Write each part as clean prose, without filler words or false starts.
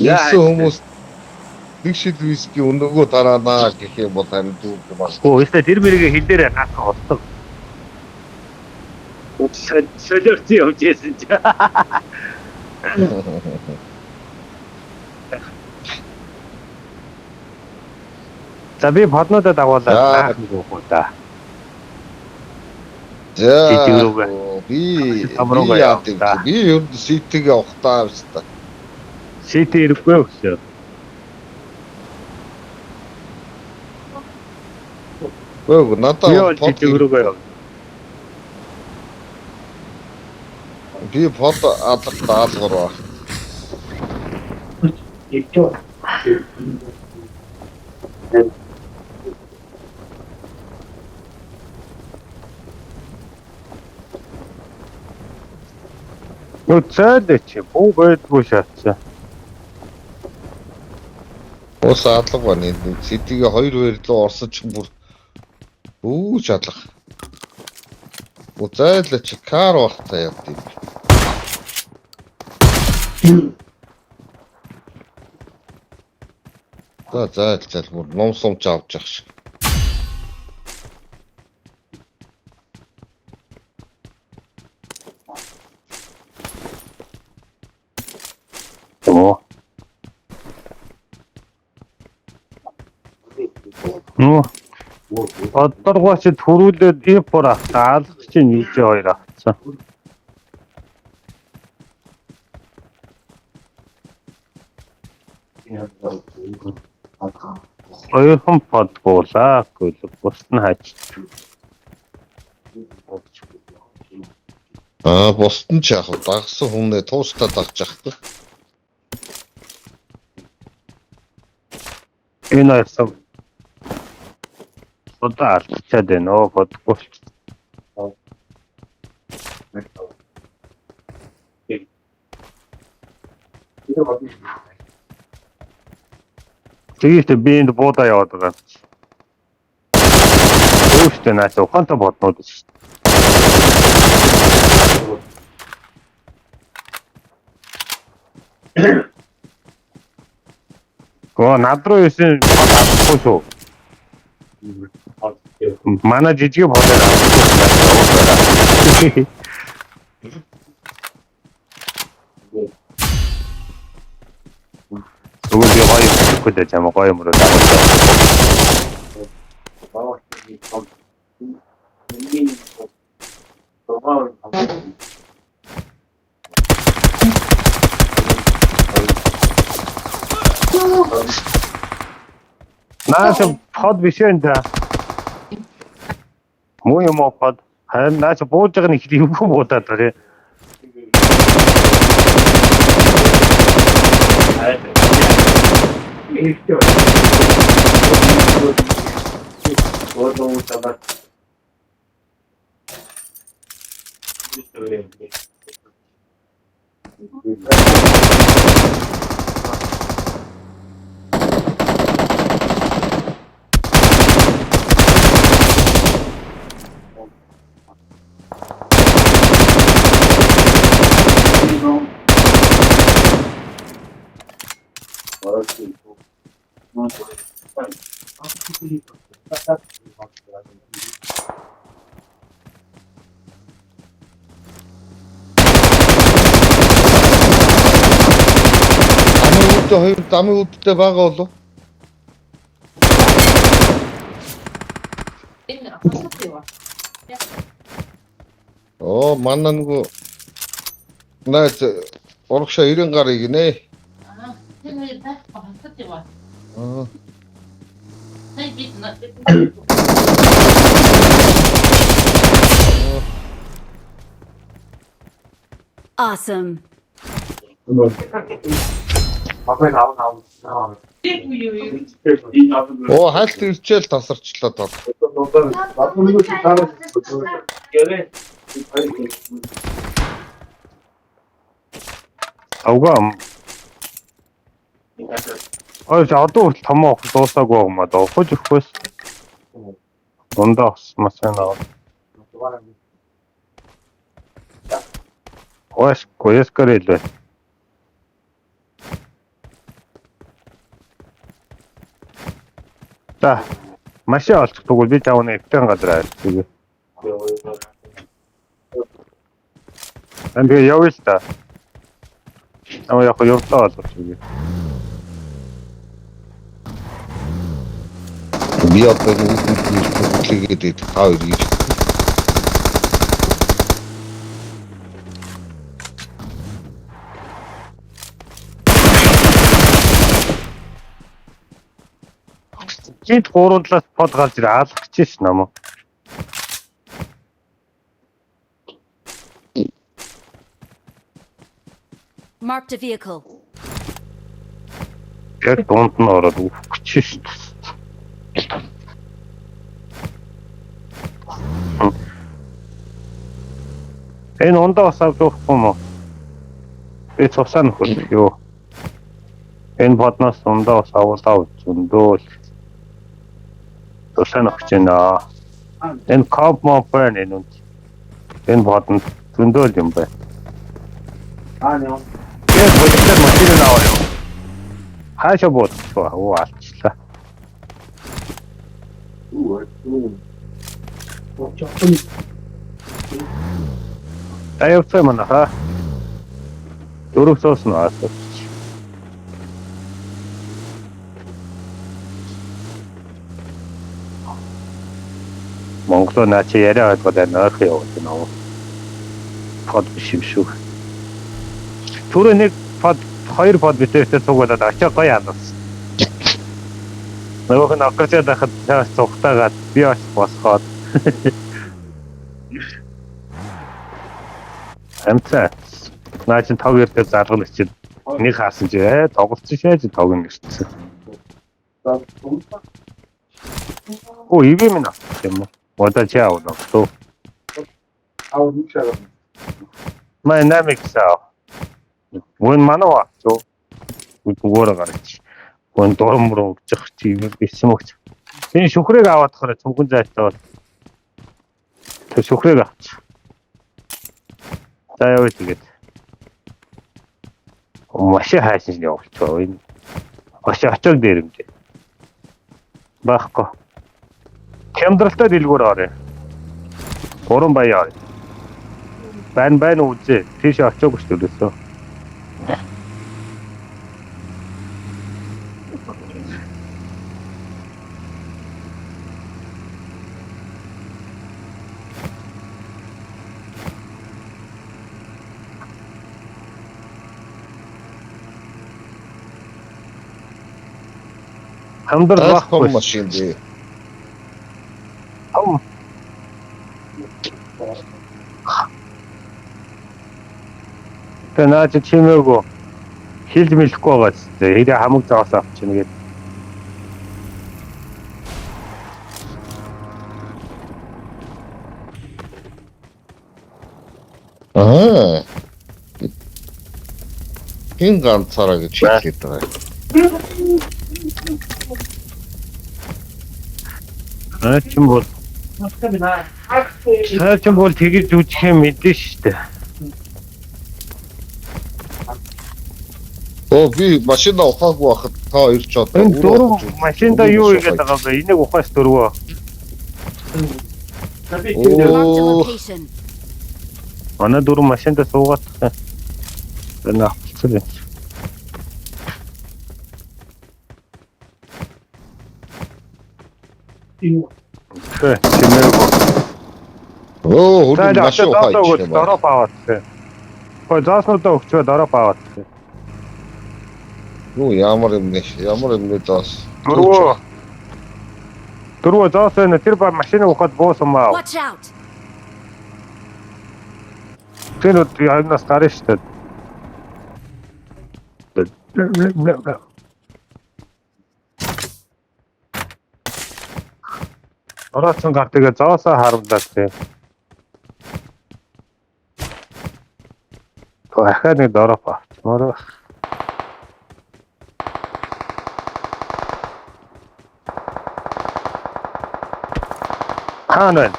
Яасан хүмүүс нэг шил виски өнөөгөө тараанаа гэх юм бол харин дүүг бас. Оо, өстэй тэр мэрийг хилдээрээ хатах болдог. Солиорч явж яасан чи. За би боднуудад агуулаад гоо да. За би ер нь ситиг явахтаа авста. Сит ирэхгүй өглөө. Өө надад под рүүгээ яв. Би под даалгавар. Ичөө. Үцээд буу байдгүй шатсан. Ус адлага байна. Ситигээ 2 байрлуу орсоч бүр шадлах. Үзайлч кар багтаа яд юм. За бүр ном сумч авч явах шиг. Одоогооч төрүүлээд ипор аваад чинь нийт 2 авцсан. Ойрхон подгуулаа гэл бусна хаач. Бусдын ч яг дагсан хүнээ туустаа дагж явах. Энэ ясав. Одоо алчаад байна подгуул. Тэгээд би энд буудаа яваад байгаа. Өөртөө наас ухаантай боднууд шүү. Гоо над руу исэн авахгүй шүү. Манай жижиг бодоо авахгүй. Зүгээр гоё хөдөө чам гоё мөрөд аваад. Наас под биш энэ да. Муу юм под. Харин наас бууж байгаа нэг юм буудаад байна. Дамын үдтэй байгаа болов? Манай нөгөө найз урагшаа 90 гарыг нэ. Awesome. Хальт ирчээл тасарчлаа тал. Авгаам. Одоо хүртэл томоо дуусаагүй юм аа доохож өгөхөөс. Дундаа бас санаа. Коэс корээл. За машин олчих тэгвэл би тавны эвтэн газар авчих тэгээ. Тэгээ явъя л та. Яг явтаа болчих тэгээ. Би одоо үгүй та хоёр гэж. Жид 3 талаас под гарч ирээ алах гэж ш намаа. Marked a vehicle. Яг дунд нь ороод үхэх гэж ш. Энэ ондоо бас авах юм уу? Би цусаа нөхөд юу? Энэ бодноос ондоо бас аваад зөндөө. Цусаа нөхөж байна. Энэ коп моо байна энэ. Энэ бодно зөндөө юм байна. Яа. Яг бодсон машин аваа юу? Хаашаа бодчихваа? Оо алчлаа. Аюутай мана ха. Дөрөв соос нь аасаа. Монголоо наач яриад байгаа нойрх яваад байна. Под биш юм шүү. Түрүү нэг под хоёр под битээсээ цугуулаад ачаа гоё алсан. Нөгөө нь аккаучаа дахад цугтаагаад би бас босгоод. Амцаа. Наач тог ярдээ заргал чи нэг хаасан чи тоглолцсон шээ тог нь ирсэн. Оо ивэ минь юм. Одоо чи аав нөө. Май намик саа. Вон манава зөө. Үгээр гарч. Вон дормроо өгчих чи бисэм өгч. Энэ шүхрэг аваад хараа цүнхэн зайтай бол. Тэг шүхрэг авч. За яваа тэгээд. Машин хайсан явуулчихоо энэ. Машин очог дээр юм дээ. Баахгүй. Хямдралтай дэлгүүр орё. Гурван баяа. Байна үзээ. Тийш очоогүй шүү дээ. Хамдар байхгүй машин дээ. Ам. Танаач чимээгөө хил мэлэхгүй байгаа ч хэрэг хамаг зоос авчихна гээд. Аа. Хин ганцаараа гэж хэлээд байгаа. Чим бол тэгж үжих юм мэдэн шүү дээ. Оо би машина ухаагүй байхад та хоёр ч одоо Энэ дөрөв машинда юу игээд байгаа бэ? Энийг ухаас дөрвөө. Marked a location. Манай дөрөв машинда суугаад энэ авчихсан. Чимээгөө. Оо хөрөнд машин ухаач. Дороо паваад. Хой зааснуудаа өгчөө дороо паваад. Юу ямар юм нэ заас. Дөрвөө заас энэ тэр ба машин ухаад буусан маа. Watch out. Тэр яанаас гарна шүү дээ. Орооцсон гартыг зоосоо харамлаад тийм. То ахаад нэг дороо павчмаар. Хаана вэ?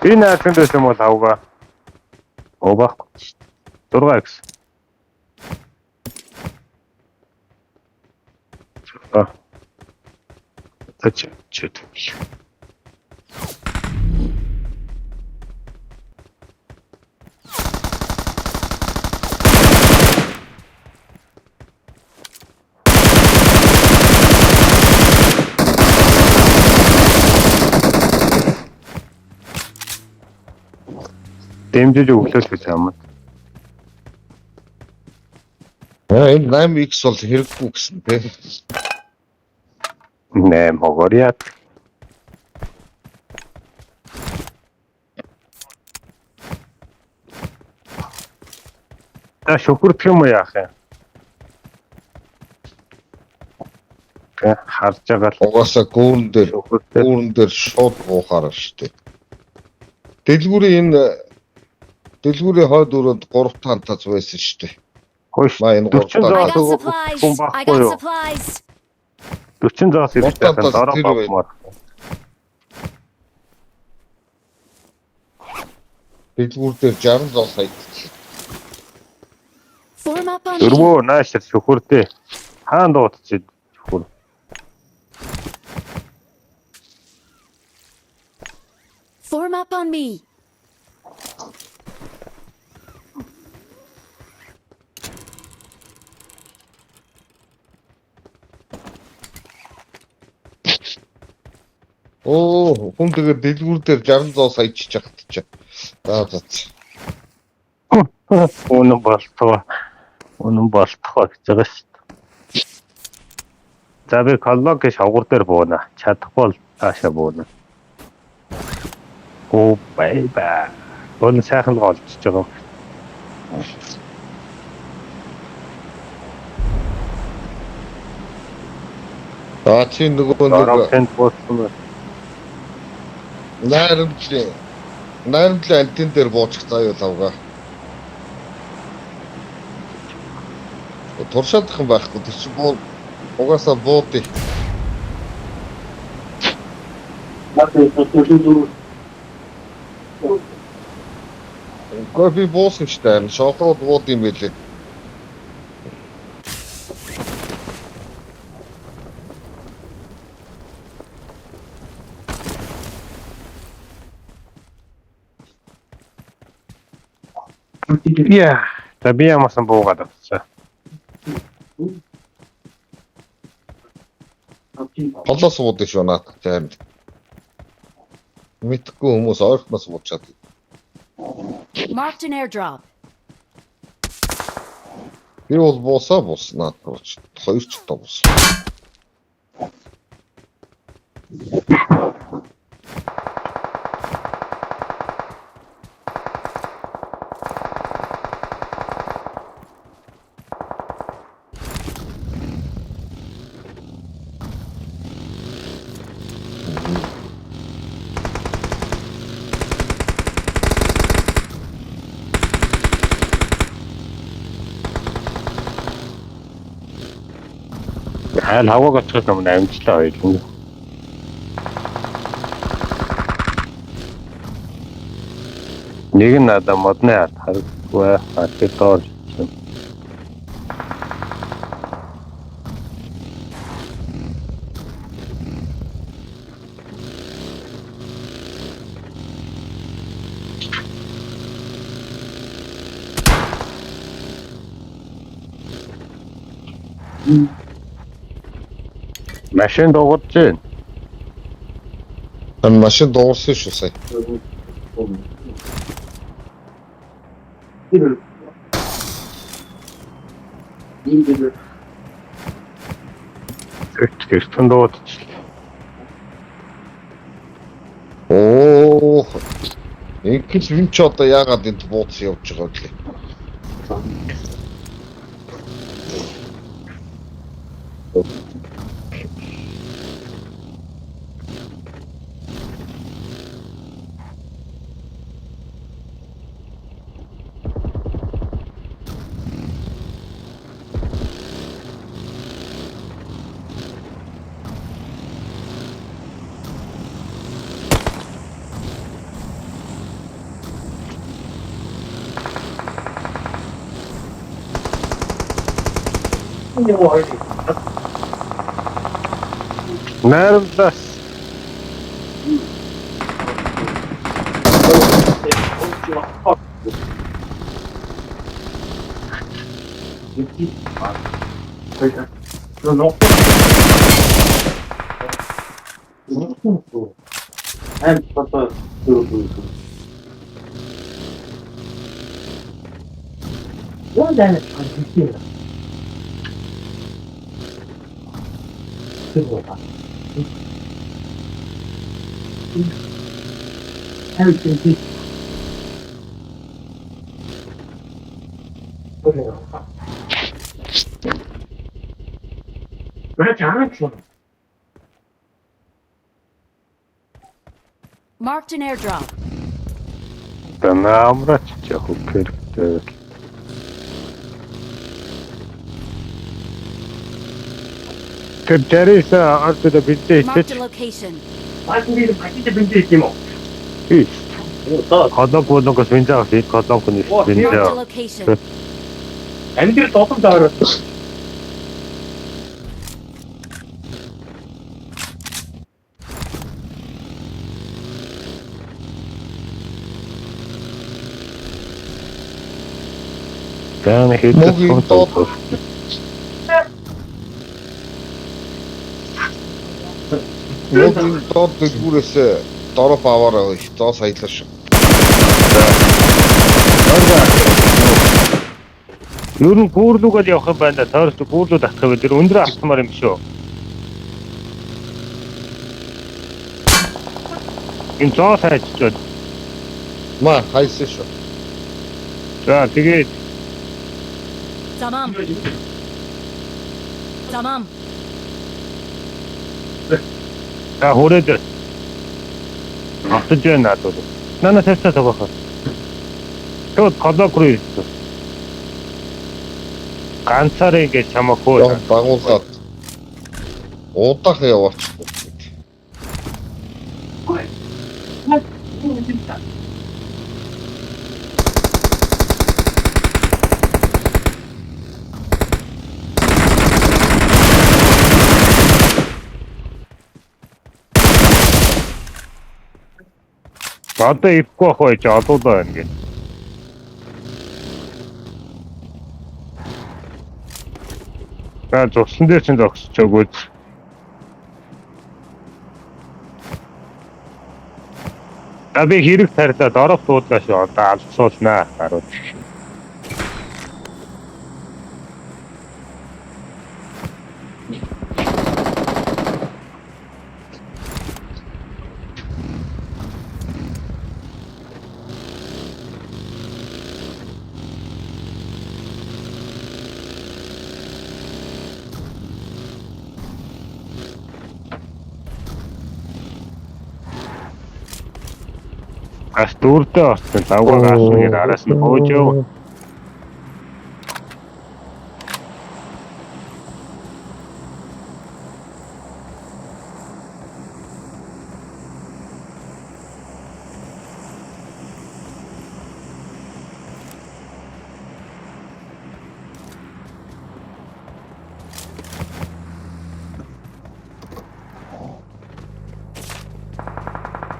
Энэ ахын дэс юм бол авгаа. Обах. 6x. Тэч чөт. Дэмжиж өглөөл гэж юм. Энэ 8x бол хэрэггүй гэсэн тий. Нэ могориат. Та шөхөрдөх юм уу яах юм? Харж байгаа л Угаасаа гүүрэн шөхөртэй. дээр шууд буухаар штэ. Дэлгүүрийн хойд өрөөнд 3 тантац байсан штэ. Хөөш. Маа энэ 40 I зоос got supplies. хүн I баггүй got юу? supplies. 40 зоос ирэх Гуртан тахын тас дараа тэр багмаар. Дэлгүүр дээр 60 зоос хайчих. Form up on me. Өргөө нааш шөхөртэй. Хаан дуутчих шөхөр. Form up on me. Оо, хүн тэгээ дэлгүүр дээр 60 зоос хайчих чахт чи. За. Үнэн болтгоо гэж байгаа шүү дээ. За би коллогийн шавгуур дээр буuna. Чадахгүй бол цаашаа буuna. Оо байба. Гол сайхан л олчж байгаа. Чи нөгөө Дараа нэг тэнд буусан. найрамдлын антин дээр буучих заяа лавга. Туршаадах юм байхгүй. Тэр чинь угаасаа буудыг. Гэхдээ би буусан ч таа. Шохроод бууд юм билээ. Яа, та би ямарсан буугаад авчихсан. Холоос буудыг шүү наадах тайранд. Мэдхгүй хүмүүс ойрхоноос буучаад. Marked an airdrop. Би бол бууснаа тооч. Хоёр ч тоо бус. Хайл хаваг очих юм амжилтаа хоёул. Нэг нь надад модны харахгүй атитор. Машин дуугарч байна. Машин дуурсан шүү сая. Гэртэн дуудчих. Оо. Ингээл юм ч одоо яагаад энд бууцсан явж байгаа вэ? Найрамдаас Marked an airdrop. Намраач яг хэрэгтэй. Тэрээс ардд бинтээ Marked хийж a location. Кодок кодокос бинтээ авчих кодок нь Marked a бинтээ. location. Амьдрал долон доор. Тань Мөгийн доод. хийх. Мөгийн доод дэлгүүрээс дороо аваараа их зоо саялаа шүү. Юу н гүүрлүүгээд явах юм байна да. Тойрч гүүрлүүд авах гэвэл тэр өндөр автомаар юм шүү. Энэ зоо сайжчод. Маа хайсан шүү. За тэгээд Tamam. Tamam. та хүрээд автож байна надад. Нана тавьцаа тоглох. Тод кодок руу ирсэн. Ганцаараа ингэж чамаа хөө. Яг дагуулгаад удаах яваач. Одоо ихгүй ах байж олоодоо байна гэж. Зогсон дээр чинь зогсож өгөөд. Би хэрэг тарилаад орох дуудлаа шүү. Одоо алцуулнаа гарууд. Ас дүүрдээ орсон. Завгаа гашны араас нь хоожоо.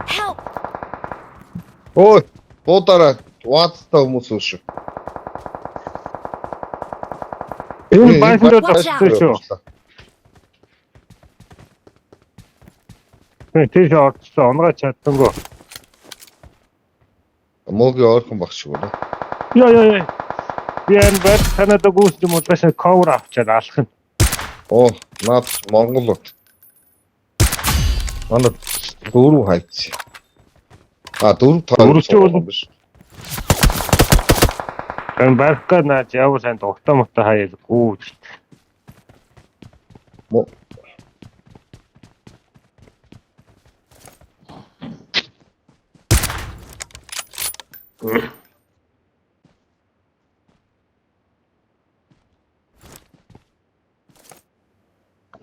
Help! Ой, буудаараа ваадтай хүмүүс үү шүү. Энэ байсанд Watch зогссон шүү. Тийш орцсон. Онгой чадсангүй. Мөгийн ойрхон баг шүү нэ. Яа. Би энэ бат Канада гүйцэд юм уу ташаа ковер авчаад алах нь. Оо, наад Монгол уу. Манай дөрөв хайц. Дөрөв Дөрөв ч бол- биш. Энэ барка наач яваа сайн дуртай мотой хаяад гүйж.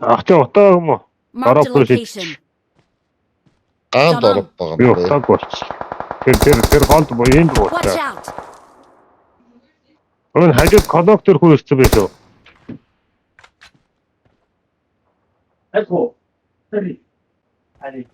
Ах чи утаа юм уу? Marked a Dorop location. Гаанд орох байгаа Би юм байна. утааг болч. Тэр хоолд боёнд Watch буутаа. out! Өн хажууд коллектор хүү ирсэн байх уу? Айхоо. 아니.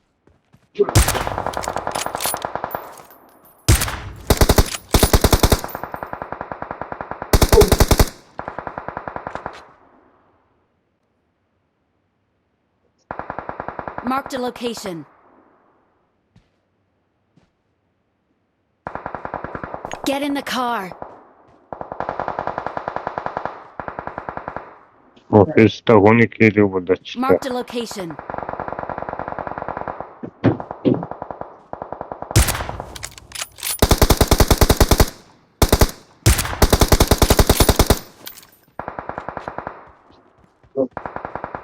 Marked a location. Get in the car. Өстө хүний хэлийг бодоч. Marked a location.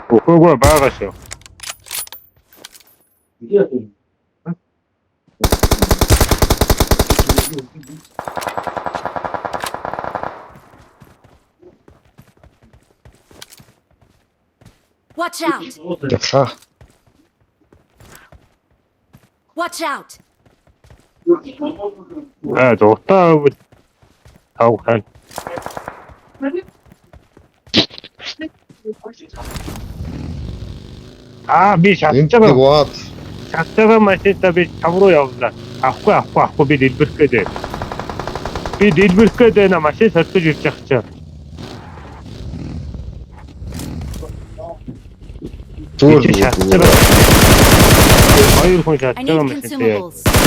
Өгөөгөө байгаа шүү. 이게 좀. Watch out. Яха. Watch out. Зуртаа тав хан. Би Энд нэг шатчаага ваад. машинтаа би тав руу явлаа. Авахгүй би дэлбэрэх гээд. Би дэлбэрэх гээд байна машин сордож ирж байгаа ч. Зүгээр Би шатчаага. Хоёр хүн I шатчаага need машинтаа. consumables.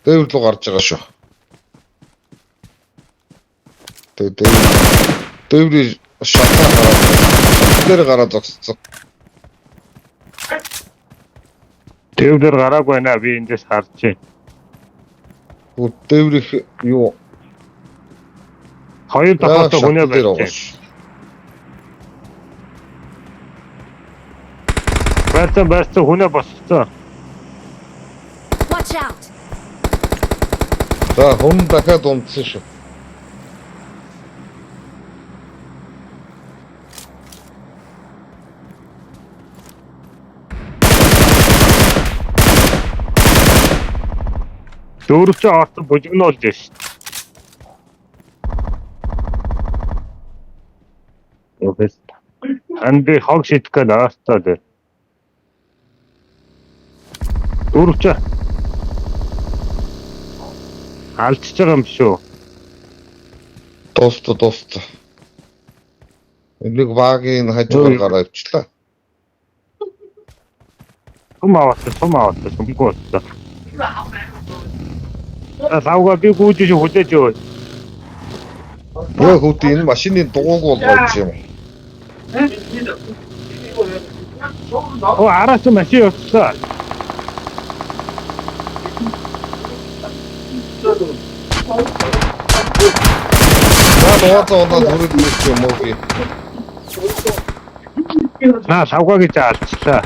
Дээвэр рүү гарч байгаа шүү. Дээврийн шатаа гараад. Дээр гараад зогсцсон. Төвдөр гараагүй байна би эндээс харж байна. Дээврийн юу? Хоёр дахь хүнээ дээр байна. байгаа. Барьсан хүнээ босцсон. Watch out. За хүн дахиад унтсан шүү. Дөрөвч орсон бужигнуулж шít. Окей. Анди хог шít гээд аастаад. Дөрөвч алдчихж байгаа юм шүү. Дуусна. Энийг багийн хажуугаар гараа авчлаа. Сум аваад сумгүй болчихсон. Сауга би гүйж хүлээж өг. Яа хөт энэ машины дууг болгож юм. Араас машин явчихсан. Одоо бүрд нэг юм уу би. Сауга гэж алдчихлаа.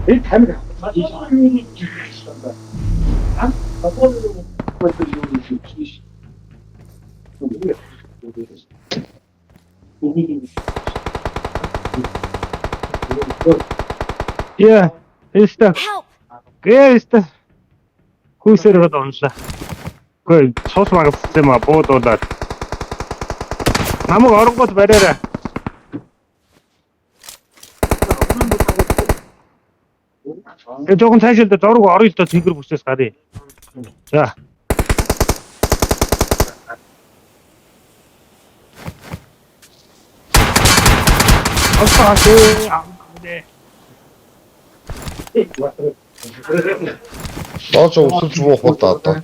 이 담가. 아? 바꿔놓고 그것도 요리 주시. Яа, эста. Help. Эста. Хүсэрэг онлаа. Гүй цус магассан юм а буудуулаад. Намайг оронгууд бариараа. Жохон цаашаа дөрөв орё л доо тэнгэр бүсээс гарыг. За. Асаасе амдэ. Дооч усалж буух удаа одоо.